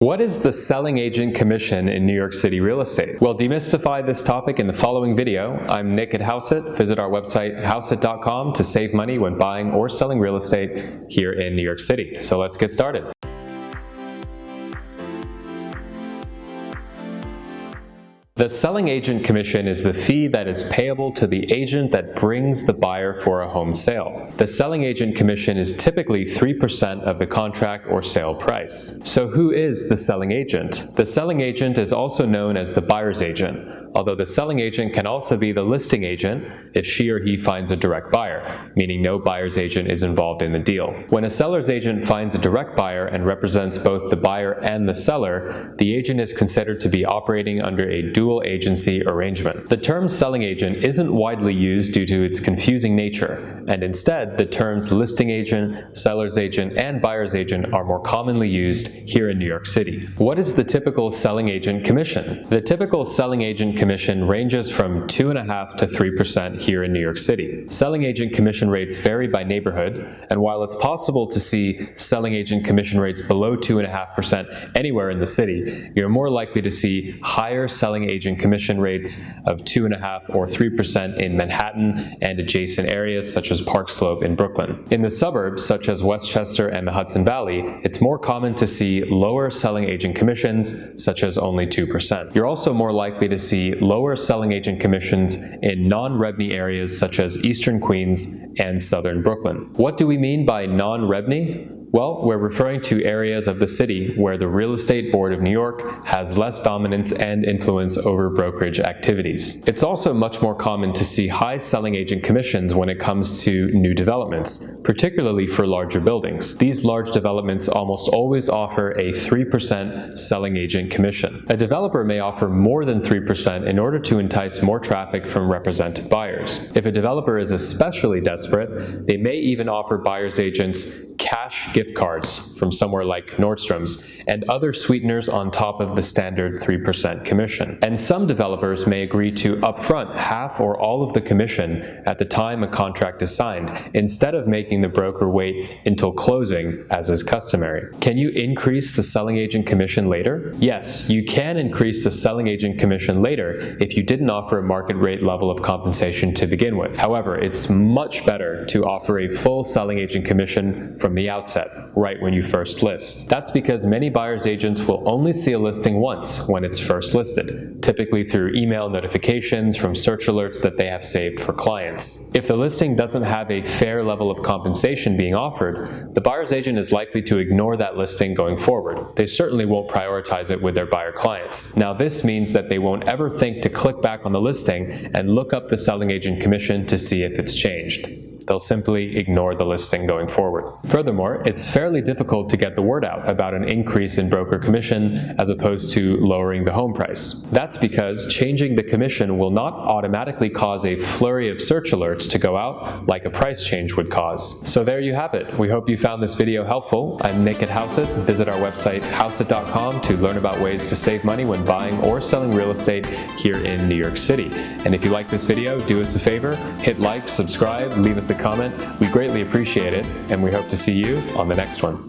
What is the selling agent commission in New York City real estate? We'll demystify this topic in the following video. I'm Nick at Hauseit. Visit our website hauseit.com to save money when buying or selling real estate here in New York City. So let's get started. The selling agent commission is the fee that is payable to the agent that brings the buyer for a home sale. The selling agent commission is typically 3% of the contract or sale price. So who is the selling agent? The selling agent is also known as the buyer's agent, although the selling agent can also be the listing agent if she or he finds a direct buyer, meaning no buyer's agent is involved in the deal. When a seller's agent finds a direct buyer and represents both the buyer and the seller, the agent is considered to be operating under a dual agency arrangement. The term selling agent isn't widely used due to its confusing nature, and instead the terms listing agent, seller's agent, and buyer's agent are more commonly used here in New York City. What is the typical selling agent commission? The typical selling agent commission ranges from 2.5% to 3% here in New York City. Selling agent commission rates vary by neighborhood, and while it's possible to see selling agent commission rates below 2.5% anywhere in the city, you're more likely to see higher selling agent commission rates of 2.5% or 3% in Manhattan and adjacent areas such as Park Slope in Brooklyn. In the suburbs such as Westchester and the Hudson Valley, it's more common to see lower selling agent commissions such as only 2%. You're also more likely to see lower selling agent commissions in non-REBNY areas such as Eastern Queens and Southern Brooklyn. What do we mean by non-REBNY? Well, we're referring to areas of the city where the Real Estate Board of New York has less dominance and influence over brokerage activities. It's also much more common to see high selling agent commissions when it comes to new developments, particularly for larger buildings. These large developments almost always offer a 3% selling agent commission. A developer may offer more than 3% in order to entice more traffic from represented buyers. If a developer is especially desperate, they may even offer buyer's agents cash gift cards from somewhere like Nordstrom's and other sweeteners on top of the standard 3% commission. And some developers may agree to upfront half or all of the commission at the time a contract is signed, instead of making the broker wait until closing, as is customary. Can you increase the selling agent commission later? Yes, you can increase the selling agent commission later if you didn't offer a market rate level of compensation to begin with. However, it's much better to offer a full selling agent commission from the outset, right when you first list. That's because many buyer's agents will only see a listing once when it's first listed, typically through email notifications from search alerts that they have saved for clients. If the listing doesn't have a fair level of compensation being offered, the buyer's agent is likely to ignore that listing going forward. They certainly won't prioritize it with their buyer clients. Now, this means that they won't ever think to click back on the listing and look up the selling agent commission to see if it's changed. They'll simply ignore the listing going forward. Furthermore, it's fairly difficult to get the word out about an increase in broker commission as opposed to lowering the home price. That's because changing the commission will not automatically cause a flurry of search alerts to go out like a price change would cause. So there you have it. We hope you found this video helpful. I'm Nick at Hauseit. Visit our website hauseit.com to learn about ways to save money when buying or selling real estate here in New York City. And if you like this video, do us a favor, hit like, subscribe, leave us a comment. We greatly appreciate it, and we hope to see you on the next one.